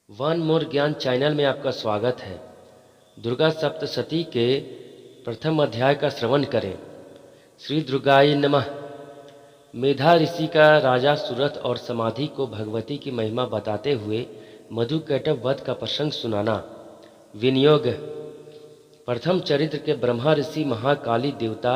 One more ज्ञान channel में आपका स्वागत है। दुर्गा सप्तशती के प्रथम अध्याय का श्रवण करें। श्री दुर्गाय नमः। मेधा ऋषि का राजा सूरत और समाधि को भगवती की महिमा बताते हुए मधुकैटभ वध का प्रसंग सुनाना। विनियोग। प्रथम चरित्र के ब्रह्मा ऋषि महाकाली देवता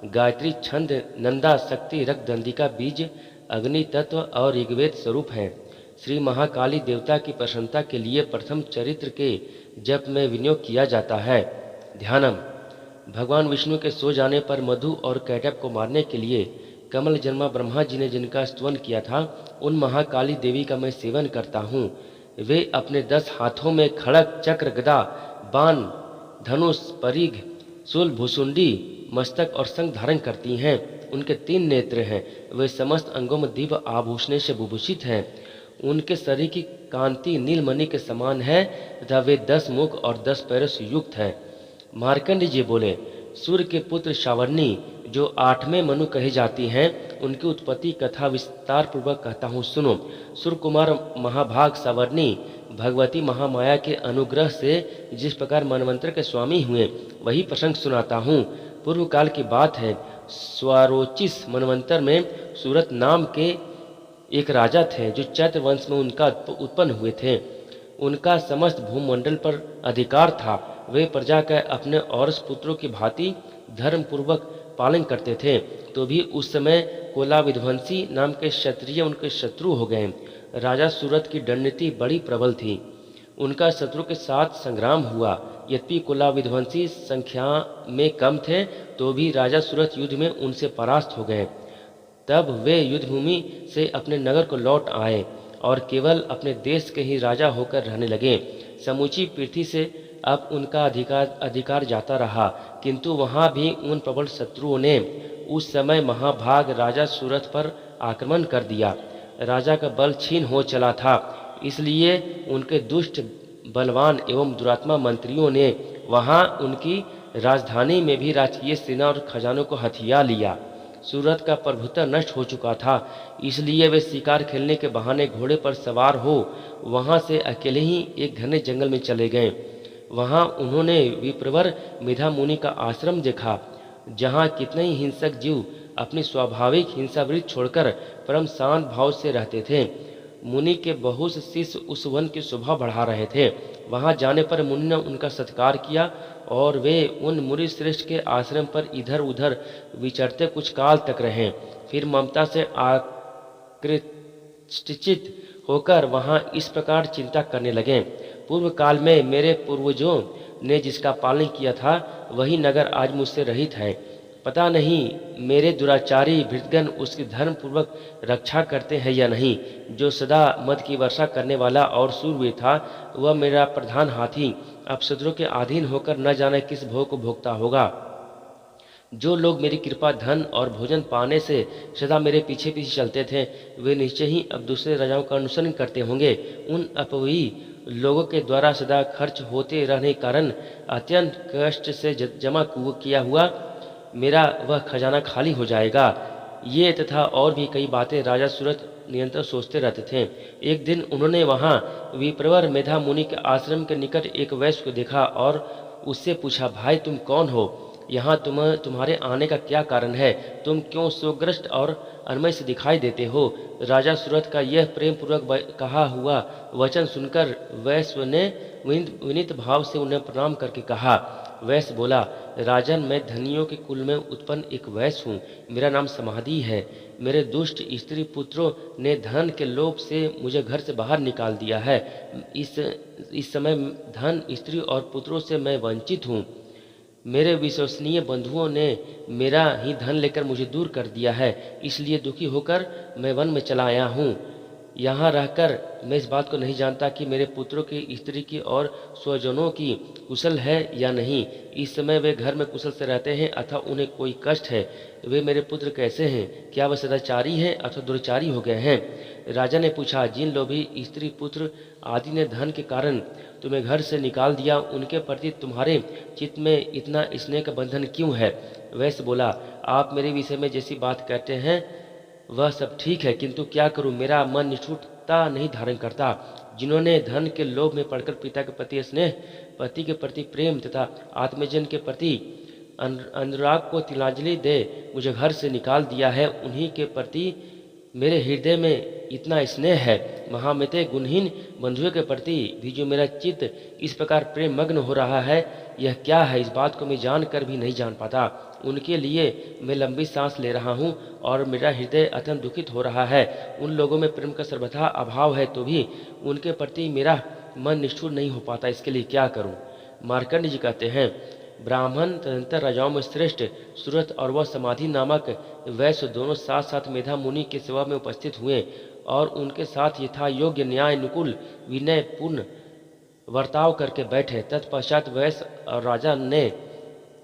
गायत्री छंद नंदा शक्ति रक्त दंडिका बीज अग्नि तत्व और ऋग्वेद स्वरूप हैं। श्री महाकाली देवता की प्रसन्नता के लिए प्रथम चरित्र के जप में विनियोग किया जाता है। ध्यानम। भगवान विष्णु के सो जाने पर मधु और कैटभ को मारने के लिए कमल जन्मा ब्रह्मा जी ने जिनका स्तवन किया था, उन महाकाली देवी का मैं सेवन करता हूँ। वे अपने 10 हाथों में खड़ग चक्र गदा बाण धनुष परिघ शूल भूसुंडी मस्तक और शंख धारण करती हैं। उनके 3 नेत्र हैं। वे समस्त अंगों में दिव्य आभूषण से विभूषित हैं। उनके शरीर की कांति नीलमणि के समान है तथा वे 10 मुख और 10 पैरों से युक्त हैं। मार्कंड जी बोले, सूर्य के पुत्र शावर्णी जो 8वें मनु कही जाती हैं, उनकी उत्पत्ति कथा विस्तार पूर्वक कहता हूँ, सुनो। सूर्य कुमार महाभाग शावर्णी भगवती महामाया के अनुग्रह से जिस प्रकार मनवंतर के स्वामी हुए, वही प्रसंग सुनाता हूँ। पूर्व काल की बात है। स्वारोचिस मनवंतर में सूरत नाम के एक राजा थे जो चैत्र वंश में उनका उत्पन्न हुए थे। उनका समस्त भूमंडल पर अधिकार था। वे प्रजा के अपने और पुत्रों की भांति धर्म पूर्वक पालन करते थे। तो भी उस समय कोला विध्वंसी नाम के क्षत्रिय उनके शत्रु हो गए। राजा सूरत की दंडनीति बड़ी प्रबल थी। उनका शत्रु के साथ संग्राम हुआ। यद्यपि कोला विध्वंसी संख्या में कम थे, तो भी राजा सूरत युद्ध में उनसे परास्त हो गए। तब वे युद्धभूमि से अपने नगर को लौट आए और केवल अपने देश के ही राजा होकर रहने लगे। समूची पृथ्वी से अब उनका अधिकार जाता रहा, किंतु वहाँ भी उन प्रबल शत्रुओं ने उस समय महाभाग राजा सूरत पर आक्रमण कर दिया। राजा का बल क्षीण हो चला था, इसलिए उनके दुष्ट बलवान एवं दुरात्मा मंत्रियों ने वहाँ उनकी राजधानी में भी राजकीय सेना और खजानों को हथिया लिया। सूरत का प्रभुत्व नष्ट हो चुका था, इसलिए वे शिकार खेलने के बहाने घोड़े पर सवार हो वहां से अकेले ही एक घने जंगल में चले गए। वहां उन्होंने विप्रवर मेधा मुनि का आश्रम देखा, जहां कितने ही हिंसक जीव अपनी स्वाभाविक हिंसावृत्ति छोड़कर परम शांत भाव से रहते थे। मुनि के बहुत से शिष्य उस वन की शोभा बढ़ा रहे थे। वहां जाने पर मुनि ने उनका सत्कार किया और वे उन मुनि श्रेष्ठ के आश्रम पर इधर उधर विचरते कुछ काल तक रहे। फिर ममता से आकृष्टित होकर वहां इस प्रकार चिंता करने लगे, पूर्व काल में मेरे पूर्वजों ने जिसका पालन किया था, वही नगर आज मुझसे रहित है। पता नहीं मेरे दुराचारी भृतगण उसकी धर्म पूर्वक रक्षा करते हैं या नहीं। जो सदा मद की वर्षा करने वाला और सूरवीर था, वह मेरा प्रधान हाथी अब शत्रुओं के अधीन होकर न जाने किस भोग को भोगता होगा। जो लोग मेरी कृपा धन और भोजन पाने से सदा मेरे पीछे पीछे चलते थे, वे निश्चय ही अब दूसरे राजाओं का अनुसरण करते होंगे। उन अपवी लोगों के द्वारा सदा खर्च होते रहने के कारण अत्यंत कष्ट से जमा किया हुआ मेरा वह खजाना खाली हो जाएगा। ये तथा और भी कई बातें राजा सूरत निरंतर सोचते रहते थे। एक दिन उन्होंने वहाँ विप्रवर मेधा मुनि के आश्रम के निकट एक वैश्य को देखा और उससे पूछा, भाई तुम कौन हो? यहाँ तुम्हारे आने का क्या कारण है? तुम क्यों शोकग्रस्त और अनमय से दिखाई देते हो? राजा सूरत का यह प्रेम पूर्वक कहा हुआ वचन सुनकर वैश्य ने विनीत भाव से उन्हें प्रणाम करके कहा। वैश्य बोला, राजन, मैं धनियों के कुल में उत्पन्न एक वैश्य हूँ। मेरा नाम समाधि है। मेरे दुष्ट स्त्री पुत्रों ने धन के लोभ से मुझे घर से बाहर निकाल दिया है। इस समय धन स्त्री और पुत्रों से मैं वंचित हूँ। मेरे विश्वसनीय बंधुओं ने मेरा ही धन लेकर मुझे दूर कर दिया है, इसलिए दुखी होकर मैं वन में चला आया हूँ। यहाँ रहकर मैं इस बात को नहीं जानता कि मेरे पुत्रों की स्त्री की और स्वजनों की कुशल है या नहीं। इस समय वे घर में कुशल से रहते हैं अथवा उन्हें कोई कष्ट है। वे मेरे पुत्र कैसे हैं? क्या वे सदाचारी हैं अथवा दुराचारी हो गए हैं? राजा ने पूछा, जिन लोभी स्त्री पुत्र आदि ने धन के कारण तुम्हें घर से निकाल दिया, उनके प्रति तुम्हारे चित्त में इतना स्नेह का बंधन क्यों है? वैश्य बोला, आप मेरे विषय में जैसी बात कहते हैं वह सब ठीक है, किंतु क्या करूं, मेरा मन निष्ठुरता नहीं धारण करता। जिन्होंने धन के लोभ में पड़कर पिता के प्रति स्नेह, पति के प्रति प्रेम तथा आत्मजन के प्रति अनुराग को तिलांजलि दे मुझे घर से निकाल दिया है, उन्हीं के प्रति मेरे हृदय में इतना स्नेह है। महामिते गुणहीन बंधुओं के प्रति भी जो मेरा चित्त इस प्रकार प्रेम मग्न हो रहा है, यह क्या है, इस बात को मैं जानकर भी नहीं जान पाता। उनके लिए मैं लंबी सांस ले रहा हूँ और मेरा हृदय अत्यंत दुखित हो रहा है। उन लोगों में प्रेम का सर्वथा अभाव है तो भी उनके प्रति मेरा मन निष्ठुर नहीं हो पाता, इसके लिए क्या करूँ। मार्कंड जी कहते हैं, ब्राह्मण तदंतर राजाओं में श्रेष्ठ सूरत और वह समाधि नामक वैश्य दोनों साथ साथ मेधा मुनि के सेवा में उपस्थित हुए और उनके साथ यथा योग्य न्याय अनुकूल विनय पूर्ण वर्ताव करके बैठे। तत्पश्चात वैश्य और राजा ने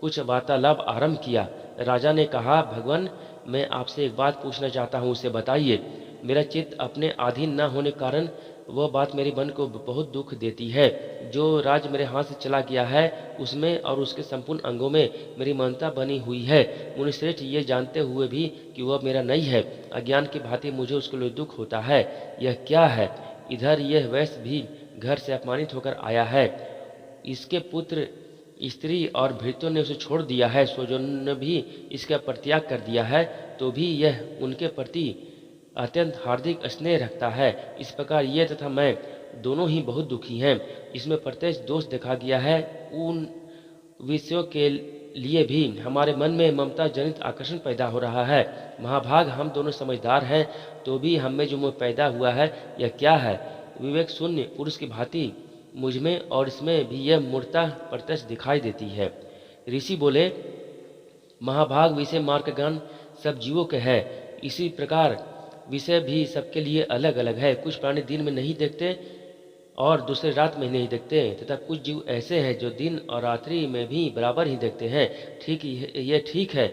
कुछ वार्तालाप आरंभ किया। राजा ने कहा, भगवान, मैं आपसे एक बात पूछना चाहता हूँ, उसे बताइए। मेरा चित्त अपने अधीन न होने कारण वह बात मेरे मन को बहुत दुख देती है। जो राज मेरे हाथ से चला गया है उसमें और उसके संपूर्ण अंगों में मेरी ममता बनी हुई है। मुनिश्रेष्ठ, ये जानते हुए भी कि वह मेरा नहीं है, अज्ञान की भांति मुझे उसके लिए दुख होता है। यह क्या है? इधर यह वैश्य भी घर से अपमानित होकर आया है, इसके पुत्र स्त्री और भृत्यों ने उसे छोड़ दिया है, स्वजनों ने भी इसका परित्याग कर दिया है, तो भी यह उनके प्रति अत्यंत हार्दिक स्नेह रखता है। इस प्रकार ये तथा मैं दोनों ही बहुत दुखी हैं। इसमें प्रत्यक्ष दोष देखा गया है। उन विषयों के लिए भी हमारे मन में ममता जनित आकर्षण पैदा हो रहा है। महाभाग, हम दोनों समझदार हैं तो भी हम में जो मोह पैदा हुआ है, यह क्या है? विवेक शून्य पुरुष की भांति मुझ में और इसमें भी यह मूर्ता प्रत्यक्ष दिखाई देती है। ऋषि बोले, महाभाग, विषय मार्ग ज्ञान सब जीवों के है, इसी प्रकार विषय भी सबके लिए अलग अलग है। कुछ प्राणी दिन में नहीं देखते और दूसरे रात में नहीं देखते तथा कुछ जीव ऐसे हैं जो दिन और रात्रि में भी बराबर ही देखते हैं। ये ठीक है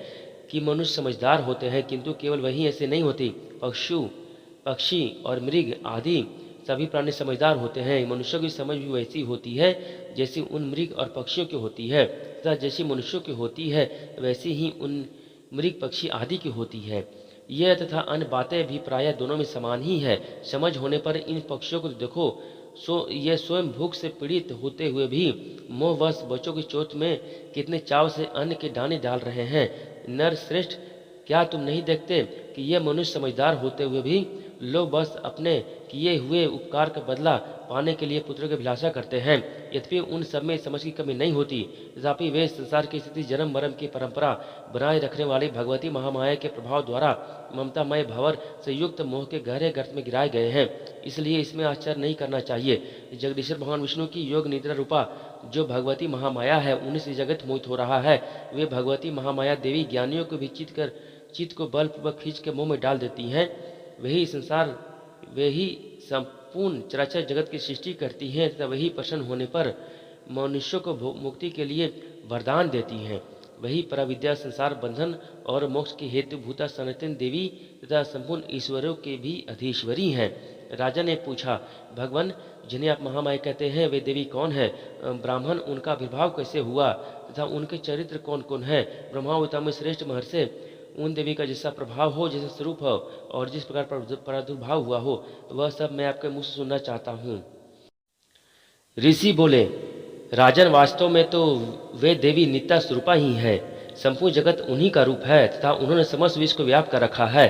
कि मनुष्य समझदार होते हैं, किंतु केवल वही ऐसे नहीं होती। पक्षी और मृग आदि सभी प्राणी समझदार होते हैं। मनुष्यों की समझ भी वैसी होती है जैसी उन मृग और पक्षियों की होती है तथा जैसी मनुष्यों की होती है वैसी ही उन मृग पक्षी आदि की होती है। यह तथा अन्य बातें भी प्रायः दोनों में समान ही है। समझ होने पर इन पक्षियों को देखो, ये स्वयं भूख से पीड़ित होते हुए भी मोहवश बच्चों की चोट में कितने चाव से अन्न के दाने डाल रहे हैं। नर श्रेष्ठ, क्या तुम नहीं देखते कि ये मनुष्य समझदार होते हुए भी लोग बस अपने किए हुए उपकार का बदला पाने के लिए पुत्रों की अभिलाषा करते हैं। यद्यपि उन सब में समझ की कमी नहीं होती, तथापि वे संसार की स्थिति जन्म मरण की परंपरा बनाए रखने वाली भगवती महामाया के प्रभाव द्वारा ममतामय भंवर से युक्त मोह के गहरे गर्त में गिराए गए हैं। इसलिए इसमें आश्चर्य नहीं करना चाहिए। जगदीश्वर भगवान विष्णु की योग निद्रा रूपा जो भगवती महामाया है, उन्हीं से जगत मोहित हो रहा है। वे भगवती महामाया देवी ज्ञानियों को भी चित्त को बलपूर्वक खींच के मुँह में डाल देती हैं। वही संपूर्ण चराचर जगत की सृष्टि करती हैं तथा वही प्रसन्न होने पर मनुष्यों को मुक्ति के लिए वरदान देती हैं। वही पराविद्या, संसार बंधन और मोक्ष की हेतु भूता सनातन देवी तथा संपूर्ण ईश्वरों के भी अधीश्वरी हैं। राजा ने पूछा, भगवान, जिन्हें आप महामाया कहते हैं, वे देवी कौन है? ब्राह्मण, उनका आविर्भाव कैसे हुआ तथा उनके चरित्र कौन कौन है? ब्रह्मावता में श्रेष्ठ महर्षि, उन देवी का जैसा प्रभाव हो, जैसा स्वरूप हो और जिस प्रकार प्रादुर्भाव हुआ हो, वह सब मैं आपके मुंह से सुनना चाहता हूँ। ऋषि बोले, राजन, वास्तव में तो वे देवी नित्या स्वरूपा ही है। संपूर्ण जगत उन्हीं का रूप है तथा उन्होंने समस्त विश्व को व्याप्त कर रखा है।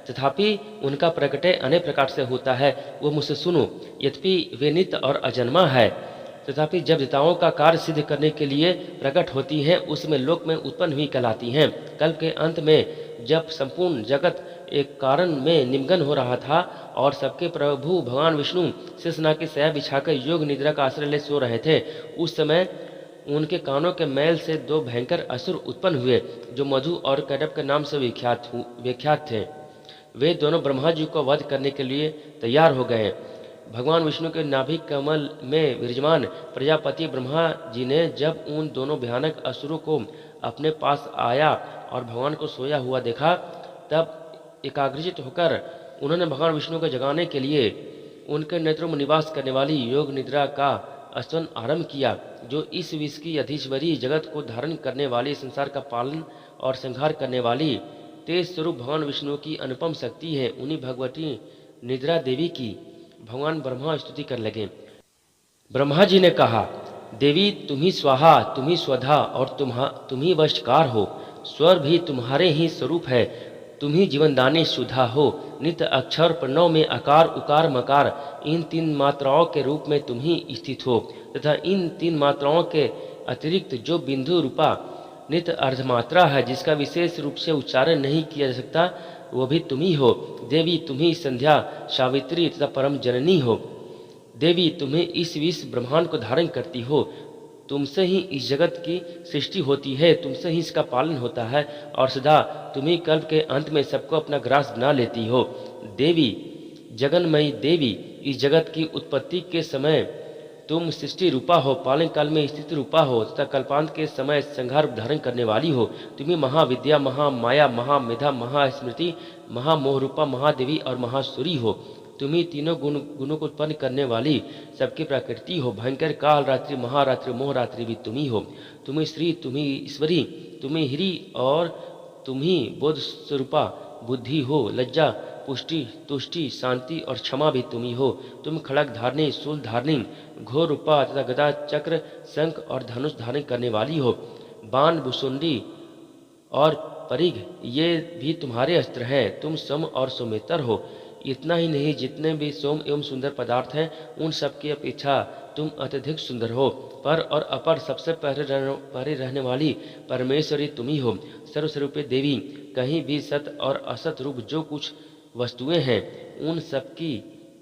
तथापि उनका प्रकटय अनेक प्रकार से होता है, वो मुझसे सुनो। यद्यपि वे नित्य और अजन्मा है, तथापि जब देवताओं का कार्य सिद्ध करने के लिए प्रकट होती हैं, उसमें लोक में उत्पन्न हुई कहलाती हैं। कल्प के अंत में जब संपूर्ण जगत एक कारण में निमग्न हो रहा था और सबके प्रभु भगवान विष्णु शेषना की शैया बिछाकर योग निद्रा का आश्रय ले सो रहे थे, उस समय उनके कानों के मैल से दो भयंकर असुर उत्पन्न हुए जो मधु और कैटब के नाम से विख्यात थे। वे दोनों ब्रह्मा जी को वध करने के लिए तैयार हो गए। भगवान विष्णु के नाभि कमल में विराजमान प्रजापति ब्रह्मा जी ने जब उन दोनों भयानक असुरों को अपने पास आया और भगवान को सोया हुआ देखा, तब एकाग्रचित होकर उन्होंने भगवान विष्णु को जगाने के लिए उनके नेत्रों में निवास करने वाली योग निद्रा का स्तवन आरंभ किया, जो इस विश्व की अधीश्वरी, जगत को धारण करने वाली, संसार का पालन और संहार करने वाली तेज स्वरूप भगवान विष्णु की अनुपम शक्ति है। उन्हीं भगवती निद्रा देवी की भगवान ब्रह्मा स्तुति करने लगे। ब्रह्मा जी ने कहा, देवी तुम ही स्वाहा, तुम ही स्वधा और तुम ही वशकार हो। स्वर भी तुम्हारे ही स्वरूप है। तुम ही जीवनदानी सुधा हो। नित्य अक्षर प्रणव में आकार उकार मकार, इन तीन मात्राओं के रूप में तुम ही स्थित हो तथा इन तीन मात्राओं के अतिरिक्त जो बिंदु रूपा नित्य अर्धमात्रा है, जिसका विशेष रूप से उच्चारण नहीं किया जा सकता, वो भी तुम ही हो। देवी तुम ही संध्या, सावित्री तथा परम जननी हो। देवी तुम्हें इस विश्व ब्रह्मांड को धारण करती हो। तुमसे ही इस जगत की सृष्टि होती है, तुमसे ही इसका पालन होता है और सदा तुम्ही कल्प के अंत में सबको अपना ग्रास बना लेती हो। देवी जगन्मयी देवी, इस जगत की उत्पत्ति के समय तुम सृष्टि रूपा हो, पालन काल में स्थिति रूपा हो तथा कल्पांत के समय संहार धारण करने वाली हो। तुम्हें महाविद्या, महामाया, महामेधा, महास्मृति, महामोह रूपा महादेवी और महासुरी हो। तुम्ही तीनों गुणों को उत्पन्न करने वाली सबकी प्रकृति हो। भयंकर काल रात्रि, महारात्रि, मोहरात्रि भी तुम्ही हो। तुम्ही श्री, तुम्ही ईश्वरी, तुम्ही हिरी और तुम्ही बोध स्वरूपा बुद्धि हो। लज्जा, पुष्टि, तुष्टि, शांति और क्षमा भी तुम्ही हो। तुम खड़ग धारणी, शूल धारणी, घोर रूपा तथा गदा, चक्र, शंख और धनुष धारण करने वाली हो। बाण, भुसुंडी और परिघ ये भी तुम्हारे अस्त्र हैं। तुम सोम और सोमेतर हो। इतना ही नहीं, जितने भी सोम एवं सुंदर पदार्थ हैं उन सब की अपेक्षा तुम अत्यधिक सुंदर हो। पर और अपर सबसे पहले रहने वाली परमेश्वरी तुम्ही हो। सर्वस्वरूपे देवी, कहीं भी सत और असत रूप जो कुछ वस्तुएं हैं उन सब की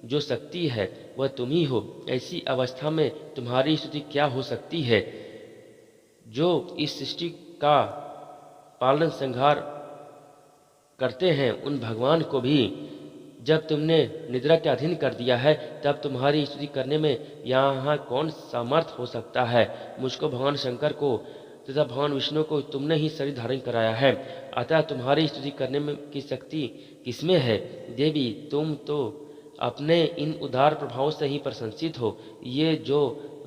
जो शक्ति है वह तुम ही हो। ऐसी अवस्था में तुम्हारी स्तुति क्या हो सकती है? जो इस सृष्टि का पालन संहार करते हैं उन भगवान को भी जब तुमने निद्रा के अधीन कर दिया है, तब तुम्हारी स्तुति करने में यहाँ कौन सामर्थ हो सकता है? मुझको भगवान शंकर को तथा भगवान विष्णु को तुमने ही शरीर धारण कराया है, अतः तुम्हारी स्तुति करने में की शक्ति किसमें है? देवी तुम तो अपने इन उदार प्रभाव से ही प्रशंसित हो। ये जो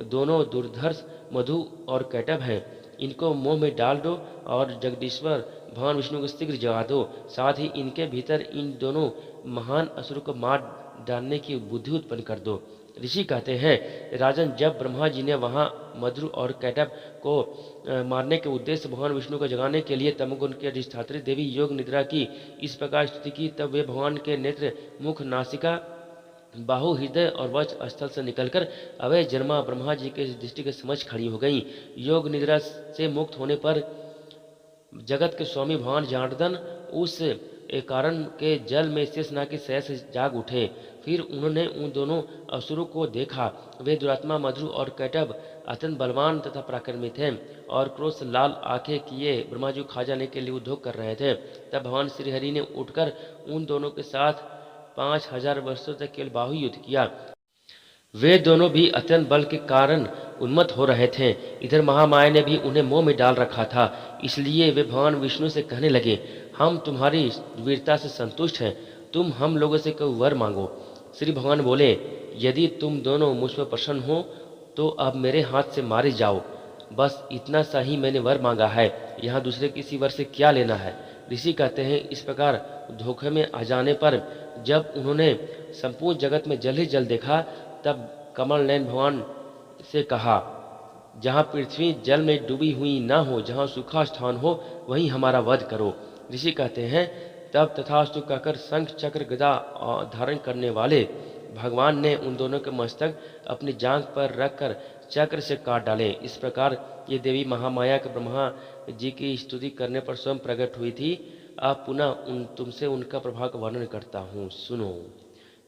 दोनों दुर्धर्ष मधु और कैटभ हैं, इनको मोह में डाल दो और जगदीश्वर भगवान विष्णु को शीघ्र जगा दो। साथ ही इनके भीतर इन दोनों महान असुर को मार डालने की बुद्धि उत्पन्न कर दो। ऋषि कहते हैं, राजन, जब ब्रह्मा जी ने वहाँ मधु और कैटभ को मारने के उद्देश्य से भगवान विष्णु को जगाने के लिए तमोगुण की अधिष्ठात्री देवी योग निद्रा की इस प्रकार स्तुति की, तब वे भगवान के नेत्र, मुख, नासिका, बाहु, हृदय और वक्ष स्थल से निकलकर अभय जन्मा ब्रह्मा जी के दृष्टि के समझ खड़ी हो गईं। योग निद्रा से मुक्त होने पर जगत के स्वामी भगवान जनार्दन उस कारण के जल में शेषनाग की शय से जाग उठे। फिर उन्होंने उन दोनों असुरों को देखा। वे दुरात्मा मधु और कैटभ अत्यंत बलवान तथा पराक्रमी थे और क्रोध से लाल आंखें किए ब्रह्मा जी खा जाने के लिए उद्योग कर रहे थे। तब भगवान श्रीहरि ने उठकर उन दोनों के साथ 5000 वर्षों तक केवल बाहु युद्ध किया। वे दोनों भी अत्यंत बल के कारण उन्मत्त हो रहे थे। इधर महामाया ने भी उन्हें मोह में डाल रखा था, इसलिए वे भगवान विष्णु से कहने लगे, हम तुम्हारी वीरता से संतुष्ट हैं, तुम हम लोगों से कोई वर मांगो। श्री भगवान बोले, यदि तुम दोनों मुझ पर प्रसन्न हो तो अब मेरे हाथ से मारे जाओ। बस इतना सा ही मैंने वर मांगा है, यहाँ दूसरे किसी वर से क्या लेना है। ऋषि कहते हैं, इस प्रकार धोखे में आ जाने पर जब उन्होंने संपूर्ण जगत में जल ही जल देखा, तब कमल नयन भगवान से कहा, जहाँ पृथ्वी जल में डूबी हुई न हो, जहाँ सूखा स्थान हो, वहीं हमारा वध करो। ऋषि कहते हैं, तब तथास्तु कहकर शंख चक्र गदा धारण करने वाले भगवान ने उन दोनों के मस्तक अपनी जांघ पर रखकर चक्र से काट डाले। इस प्रकार ये देवी महामाया के ब्रह्मा जी की स्तुति करने पर स्वयं प्रकट हुई थी। अब पुनः तुमसे उनका प्रभाव का वर्णन करता हूँ, सुनो।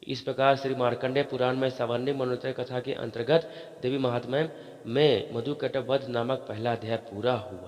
इस प्रकार श्री मार्कंडेय पुराण में सामान्य मनोरथ कथा के अंतर्गत देवी महात्म्य में मधु कैटभ वध नामक पहला अध्याय पूरा हुआ।